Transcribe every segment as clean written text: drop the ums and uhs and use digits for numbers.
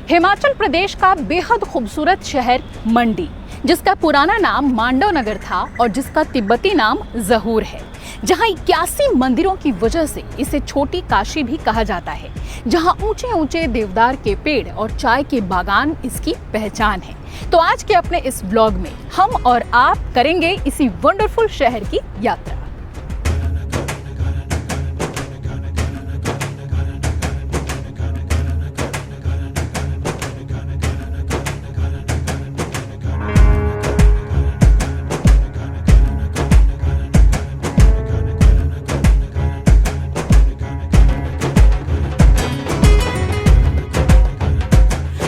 हिमाचल प्रदेश का बेहद खूबसूरत शहर मंडी, जिसका पुराना नाम मांडव नगर था और जिसका तिब्बती नाम ज़हूर है, जहां 81 मंदिरों की वजह से इसे छोटी काशी भी कहा जाता है, जहां ऊंचे ऊंचे देवदार के पेड़ और चाय के बागान इसकी पहचान है। तो आज के अपने इस ब्लॉग में हम और आप करेंगे इसी वंडरफुल शहर की यात्रा।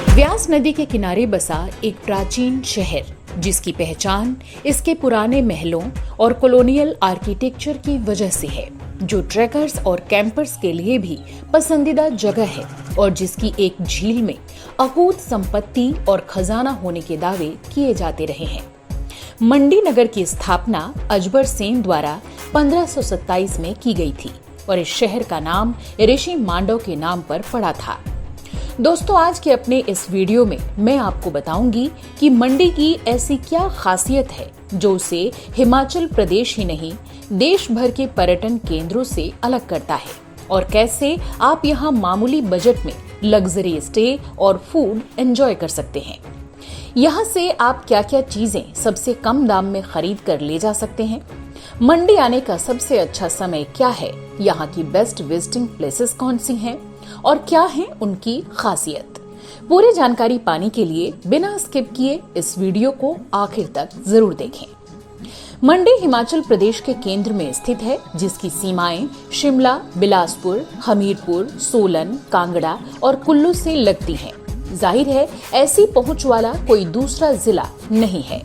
व्यास नदी के किनारे बसा एक प्राचीन शहर, जिसकी पहचान इसके पुराने महलों और कॉलोनियल आर्किटेक्चर की वजह से है, जो ट्रैकर्स और कैंपर्स के लिए भी पसंदीदा जगह है और जिसकी एक झील में अकूत संपत्ति और खजाना होने के दावे किए जाते रहे हैं। मंडी नगर की स्थापना अजबर सेन द्वारा 1527 में की गई थी और इस शहर का नाम ऋषि मांडव के नाम पर पड़ा था। दोस्तों, आज के अपने इस वीडियो में मैं आपको बताऊंगी कि मंडी की ऐसी क्या खासियत है जो उसे हिमाचल प्रदेश ही नहीं देश भर के पर्यटन केंद्रों से अलग करता है, और कैसे आप यहाँ मामूली बजट में लग्जरी स्टे और फूड एंजॉय कर सकते हैं। यहाँ से आप क्या क्या चीजें सबसे कम दाम में खरीद कर ले जा सकते हैं। मंडी आने का सबसे अच्छा समय क्या है, यहाँ की बेस्ट विजिटिंग प्लेसेस कौन सी हैं और क्या है उनकी खासियत। पूरी जानकारी पाने के लिए बिना स्किप किए इस वीडियो को आखिर तक जरूर देखें। मंडी हिमाचल प्रदेश के केंद्र में स्थित है, जिसकी सीमाएं शिमला, बिलासपुर, हमीरपुर, सोलन, कांगड़ा और कुल्लू से लगती हैं। जाहिर है, ऐसी पहुंच वाला कोई दूसरा जिला नहीं है।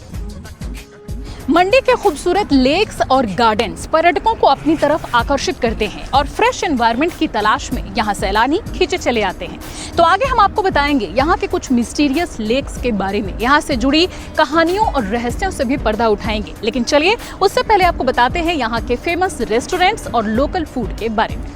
मंडी के खूबसूरत लेक्स और गार्डन्स पर्यटकों को अपनी तरफ आकर्षित करते हैं और फ्रेश एनवायरनमेंट की तलाश में यहाँ सैलानी खींचे चले आते हैं। तो आगे हम आपको बताएंगे यहाँ के कुछ मिस्टीरियस लेक्स के बारे में, यहाँ से जुड़ी कहानियों और रहस्यों से भी पर्दा उठाएंगे। लेकिन चलिए, उससे पहले आपको बताते हैं यहाँ के फेमस रेस्टोरेंट्स और लोकल फूड के बारे में।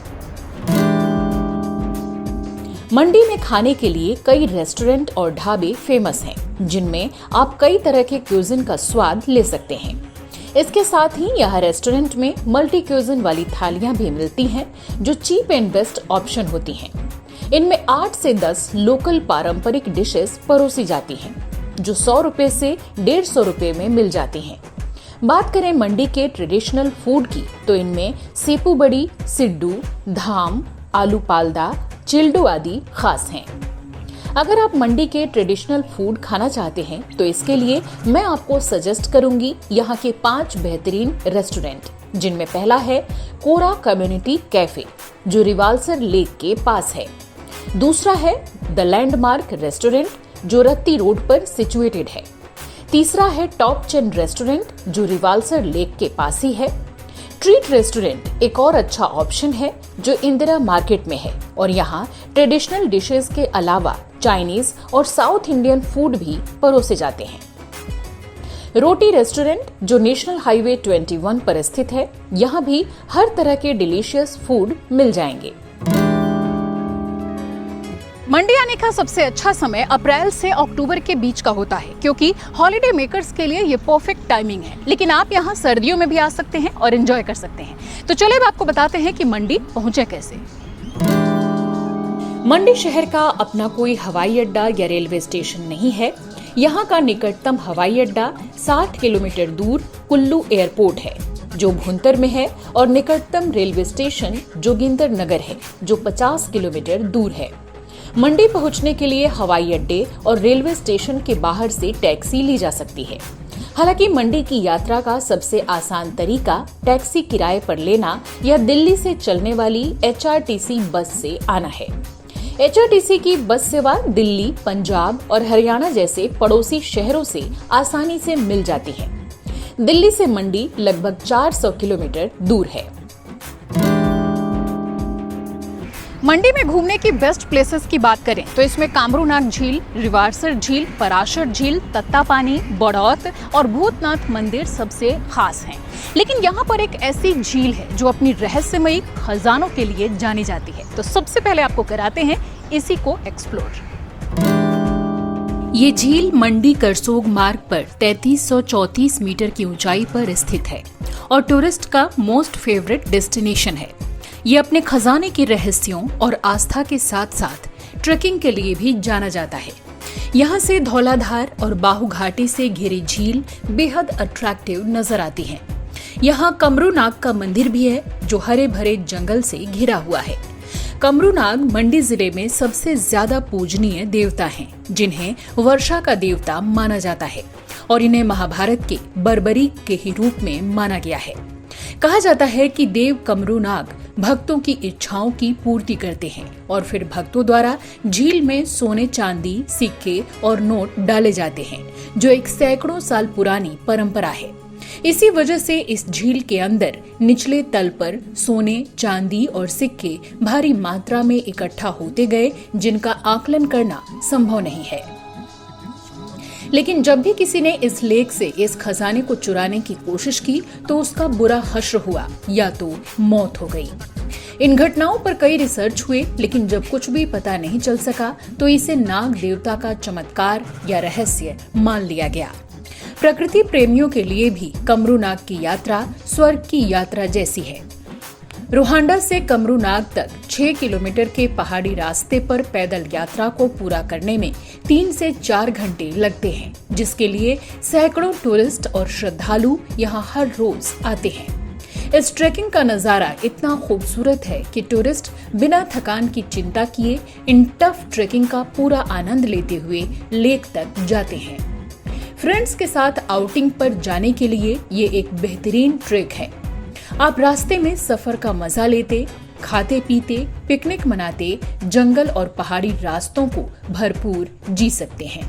मंडी में खाने के लिए कई रेस्टोरेंट और ढाबे फेमस हैं, जिनमें आप कई तरह के क्यूजिन का स्वाद ले सकते हैं। इसके साथ ही यह रेस्टोरेंट में मल्टी क्यूजिन वाली थालियां भी मिलती हैं, जो चीप एंड बेस्ट ऑप्शन होती हैं। इनमें 8 से 10 लोकल पारंपरिक डिशेस परोसी जाती हैं, जो 100 रुपए से 150 रुपए में मिल जाती हैं। बात करें मंडी के ट्रेडिशनल फूड की, तो इनमें सेपू बड़ी, सिड्डू, धाम, आलू पालदा, चिल्डू आदि खास हैं। अगर आप मंडी के ट्रेडिशनल फूड खाना चाहते हैं, तो इसके लिए मैं आपको सजेस्ट करूंगी यहाँ के 5 बेहतरीन रेस्टोरेंट, जिनमें पहला है कोरा कम्युनिटी कैफे, जो रिवाल्सर लेक के पास है। दूसरा है द लैंडमार्क रेस्टोरेंट, जो रत्ती रोड पर सिचुएटेड है। तीसरा है टॉप चेन रेस्टोरेंट, जो रिवाल्सर लेक के पास ही है। ट्रीट रेस्टोरेंट एक और अच्छा ऑप्शन है, जो इंदिरा मार्केट में है और यहाँ ट्रेडिशनल डिशेस के अलावा चाइनीज और साउथ इंडियन फूड भी परोसे जाते हैं। रोटी रेस्टोरेंट, जो नेशनल हाईवे 21 पर स्थित है, यहाँ भी हर तरह के डिलीशियस फूड मिल जाएंगे। मंडी आने का सबसे अच्छा समय अप्रैल से अक्टूबर के बीच का होता है, क्योंकि हॉलिडे मेकर्स के लिए ये परफेक्ट टाइमिंग है। लेकिन आप यहाँ सर्दियों में भी आ सकते हैं और एंजॉय कर सकते हैं। तो चलिए अब आपको बताते हैं कि मंडी पहुंचे कैसे। मंडी शहर का अपना कोई हवाई अड्डा या रेलवे स्टेशन नहीं है। यहाँ का निकटतम हवाई अड्डा 60 किलोमीटर दूर कुल्लू एयरपोर्ट है, जो भुंतर में है, और निकटतम रेलवे स्टेशन जोगिंदर नगर है, जो 50 किलोमीटर दूर है। मंडी पहुंचने के लिए हवाई अड्डे और रेलवे स्टेशन के बाहर से टैक्सी ली जा सकती है। हालांकि मंडी की यात्रा का सबसे आसान तरीका टैक्सी किराए पर लेना या दिल्ली से चलने वाली HRTC बस से आना है। HRTC की बस सेवा दिल्ली, पंजाब और हरियाणा जैसे पड़ोसी शहरों से आसानी से मिल जाती है। दिल्ली से मंडी लगभग 400 किलोमीटर दूर है। मंडी में घूमने की बेस्ट प्लेसेस की बात करें तो इसमें कामरूनाग झील, रिवार्सर झील, पराशर झील, तत्तापानी, बड़ौत और भूतनाथ मंदिर सबसे खास हैं। लेकिन यहाँ पर एक ऐसी झील है जो अपनी रहस्यमयी खजानों के लिए जानी जाती है। तो सबसे पहले आपको कराते हैं इसी को एक्सप्लोर। ये झील मंडी करसोग मार्ग पर 3334 मीटर की ऊंचाई पर स्थित है और टूरिस्ट का मोस्ट फेवरेट डेस्टिनेशन है। ये अपने खजाने के रहस्यों और आस्था के साथ साथ ट्रेकिंग के लिए भी जाना जाता है। यहाँ से धौलाधार और बाहु घाटी से घिरी झील बेहद अट्रैक्टिव नजर आती है। यहाँ कमरूनाग का मंदिर भी है जो हरे भरे जंगल से घिरा हुआ है। कमरूनाग मंडी जिले में सबसे ज्यादा पूजनीय देवता हैं, जिन्हें वर्षा का देवता माना जाता है और इन्हें महाभारत के बर्बरीक के ही रूप में माना गया है। कहा जाता है कि देव कमरूनाग भक्तों की इच्छाओं की पूर्ति करते हैं और फिर भक्तों द्वारा झील में सोने चांदी सिक्के और नोट डाले जाते हैं, जो एक सैकड़ों साल पुरानी परंपरा है। इसी वजह से इस झील के अंदर निचले तल पर सोने चांदी और सिक्के भारी मात्रा में इकट्ठा होते गए, जिनका आकलन करना संभव नहीं है। लेकिन जब भी किसी ने इस लेक से इस खजाने को चुराने की कोशिश की तो उसका बुरा हश्र हुआ या तो मौत हो गई। इन घटनाओं पर कई रिसर्च हुए, लेकिन जब कुछ भी पता नहीं चल सका तो इसे नाग देवता का चमत्कार या रहस्य मान लिया गया। प्रकृति प्रेमियों के लिए भी कमरूनाग की यात्रा स्वर्ग की यात्रा जैसी है। रोहांडा से कमरूनाग तक 6 किलोमीटर के पहाड़ी रास्ते पर पैदल यात्रा को पूरा करने में 3 से 4 घंटे लगते हैं, जिसके लिए सैकड़ों टूरिस्ट और श्रद्धालु यहाँ हर रोज आते हैं। इस ट्रेकिंग का नजारा इतना खूबसूरत है कि टूरिस्ट बिना थकान की चिंता किए इन टफ ट्रेकिंग का पूरा आनंद लेते हुए लेक तक जाते हैं। फ्रेंड्स के साथ आउटिंग पर जाने के लिए ये एक बेहतरीन ट्रेक है। आप रास्ते में सफर का मजा लेते, खाते पीते, पिकनिक मनाते, जंगल और पहाड़ी रास्तों को भरपूर जी सकते हैं।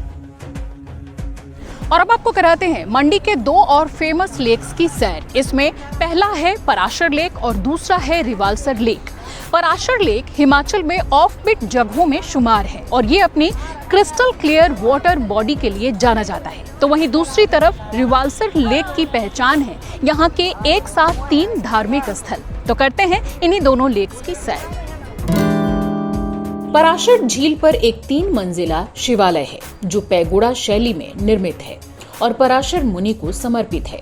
और अब आपको कराते हैं मंडी के 2 और फेमस लेक्स की सैर। इसमें पहला है पराशर लेक और दूसरा है रिवालसर लेक। पराशर लेक हिमाचल में ऑफ बीट जगहों में शुमार है और ये अपनी क्रिस्टल क्लियर वाटर बॉडी के लिए जाना जाता है। तो वहीं दूसरी तरफ रिवालसर लेक की पहचान है यहाँ के एक साथ 3 धार्मिक स्थल। तो करते हैं इन्हीं दोनों लेक्स की सैर। पराशर झील पर एक 3 मंजिला शिवालय है जो पैगोडा शैली में निर्मित है और पराशर मुनि को समर्पित है।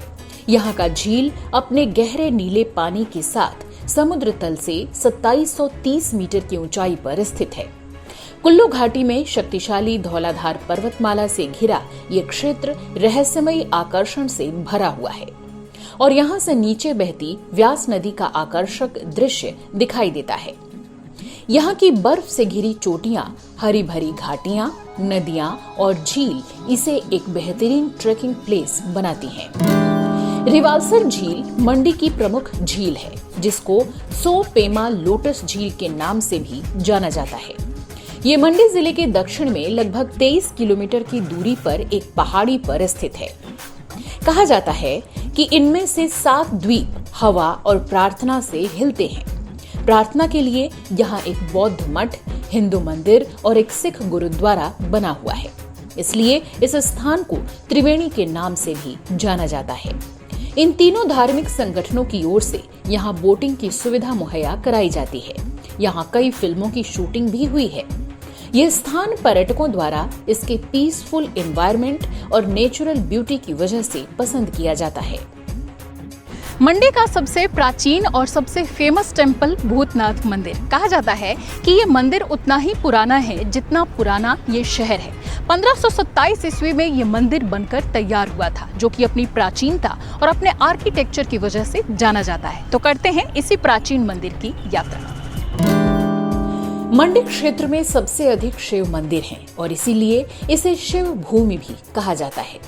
यहाँ का झील अपने गहरे नीले पानी के साथ समुद्र तल से 2730 मीटर की ऊंचाई पर स्थित है। कुल्लू घाटी में शक्तिशाली धौलाधार पर्वतमाला से घिरा ये क्षेत्र रहस्यमयी आकर्षण से भरा हुआ है और यहाँ से नीचे बहती व्यास नदी का आकर्षक दृश्य दिखाई देता है। यहाँ की बर्फ से घिरी चोटियां, हरी भरी घाटियां, नदियां और झील इसे एक बेहतरीन ट्रेकिंग प्लेस बनाती हैं। रिवालसर झील मंडी की प्रमुख झील है, जिसको सो पेमा लोटस झील के नाम से भी जाना जाता है। ये मंडी जिले के दक्षिण में लगभग 23 किलोमीटर की दूरी पर एक पहाड़ी पर स्थित है। कहा जाता है कि इनमें से 7 द्वीप हवा और प्रार्थना से हिलते हैं। प्रार्थना के लिए यहाँ एक बौद्ध मठ, हिंदू मंदिर और एक सिख गुरुद्वारा बना हुआ है, इसलिए इस स्थान को त्रिवेणी के नाम से भी जाना जाता है। इन तीनों धार्मिक संगठनों की ओर से यहाँ बोटिंग की सुविधा मुहैया कराई जाती है। यहाँ कई फिल्मों की शूटिंग भी हुई है। यह स्थान पर्यटकों द्वारा इसके पीसफुल एनवायरनमेंट और नेचुरल ब्यूटी की वजह से पसंद किया जाता है। मंडी का सबसे प्राचीन और सबसे फेमस टेम्पल भूतनाथ मंदिर। कहा जाता है कि ये मंदिर उतना ही पुराना है जितना पुराना ये शहर है। 1527 ईस्वी में ये मंदिर बनकर तैयार हुआ था, जो कि अपनी प्राचीनता और अपने आर्किटेक्चर की वजह से जाना जाता है। तो करते हैं इसी प्राचीन मंदिर की यात्रा। मंडी क्षेत्र में सबसे अधिक शिव मंदिर हैं और इसीलिए इसे शिव भूमि भी कहा जाता है।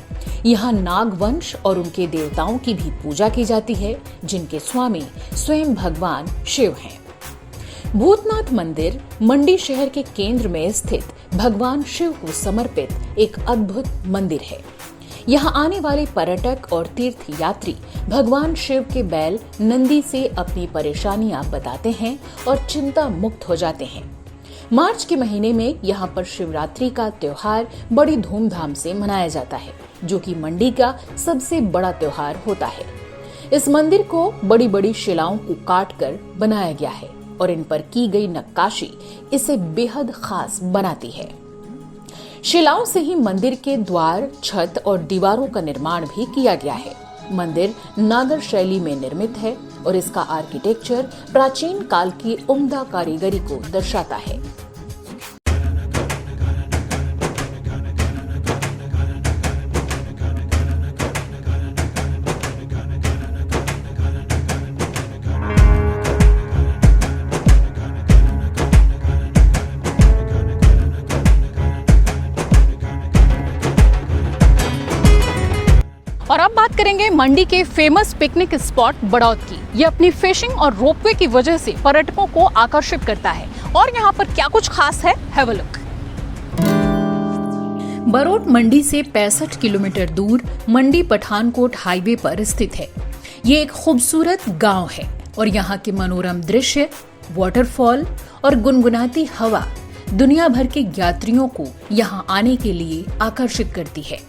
यहाँ नाग वंश और उनके देवताओं की भी पूजा की जाती है, जिनके स्वामी स्वयं भगवान शिव हैं। भूतनाथ मंदिर मंडी शहर के केंद्र में स्थित भगवान शिव को समर्पित एक अद्भुत मंदिर है। यहाँ आने वाले पर्यटक और तीर्थ यात्री भगवान शिव के बैल नंदी से अपनी परेशानियां बताते हैं और चिंता मुक्त हो जाते हैं। मार्च के महीने में यहाँ पर शिवरात्रि का त्योहार बड़ी धूमधाम से मनाया जाता है, जो कि मंडी का सबसे बड़ा त्योहार होता है। इस मंदिर को बड़ी बड़ी शिलाओं को काटकर बनाया गया है और इन पर की गई नक्काशी इसे बेहद खास बनाती है। शिलाओं से ही मंदिर के द्वार, छत और दीवारों का निर्माण भी किया गया है। मंदिर नागर शैली में निर्मित है और इसका आर्किटेक्चर प्राचीन काल की उम्दा कारीगरी को दर्शाता है। और अब बात करेंगे मंडी के फेमस पिकनिक स्पॉट बड़ौत की। ये अपनी फिशिंग और रोपवे की वजह से पर्यटकों को आकर्षित करता है। और यहाँ पर क्या कुछ खास है, हैव अ लुक। बड़ौत मंडी से 65 किलोमीटर दूर मंडी पठानकोट हाईवे पर स्थित है। ये एक खूबसूरत गांव है और यहाँ के मनोरम दृश्य, वाटरफॉल और गुनगुनाती हवा दुनिया भर के यात्रियों को यहाँ आने के लिए आकर्षित करती है।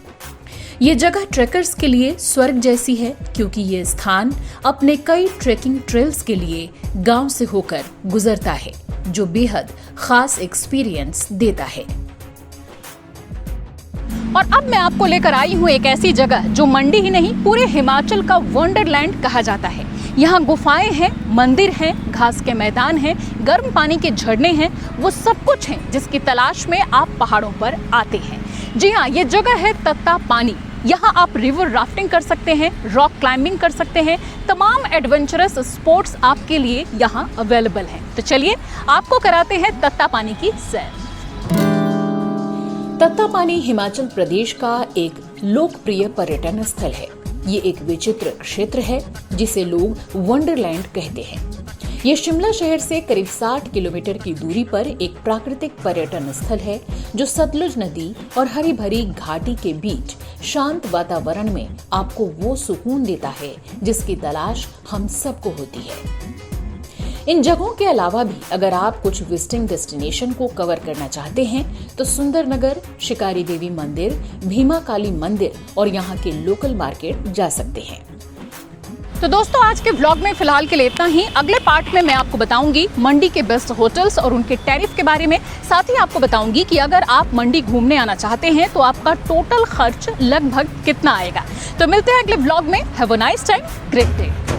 ये जगह ट्रेकर्स के लिए स्वर्ग जैसी है, क्योंकि ये स्थान अपने कई ट्रेकिंग ट्रेल्स के लिए गांव से होकर गुजरता है, जो बेहद खास एक्सपीरियंस देता है। और अब मैं आपको लेकर आई हूँ एक ऐसी जगह जो मंडी ही नहीं पूरे हिमाचल का वंडरलैंड कहा जाता है। यहाँ गुफाएं हैं, मंदिर हैं, घास के मैदान हैं, गर्म पानी के झरने हैं, वो सब कुछ है जिसकी तलाश में आप पहाड़ों पर आते हैं। जी हाँ, ये जगह है तत्ता पानी। यहाँ आप रिवर राफ्टिंग कर सकते हैं, रॉक क्लाइंबिंग कर सकते हैं, तमाम एडवेंचरस स्पोर्ट्स आपके लिए यहाँ अवेलेबल हैं। तो चलिए आपको कराते हैं तत्ता पानी की सैर। तत्ता पानी हिमाचल प्रदेश का एक लोकप्रिय पर्यटन स्थल है। ये एक विचित्र क्षेत्र है जिसे लोग वंडरलैंड कहते हैं। ये शिमला शहर से करीब 60 किलोमीटर की दूरी पर एक प्राकृतिक पर्यटन स्थल है, जो सतलुज नदी और हरी भरी घाटी के बीच शांत वातावरण में आपको वो सुकून देता है जिसकी तलाश हम सबको होती है। इन जगहों के अलावा भी अगर आप कुछ विजिटिंग डेस्टिनेशन को कवर करना चाहते हैं तो सुंदरनगर, शिकारी देवी मंदिर, भीमा काली मंदिर और यहाँ के लोकल मार्केट जा सकते हैं। तो दोस्तों, आज के व्लॉग में फिलहाल के लिए इतना ही। अगले पार्ट में मैं आपको बताऊंगी मंडी के बेस्ट होटल्स और उनके टैरिफ के बारे में। साथ ही आपको बताऊंगी कि अगर आप मंडी घूमने आना चाहते हैं तो आपका टोटल खर्च लगभग कितना आएगा। तो मिलते हैं अगले व्लॉग में। Have a nice time, great day.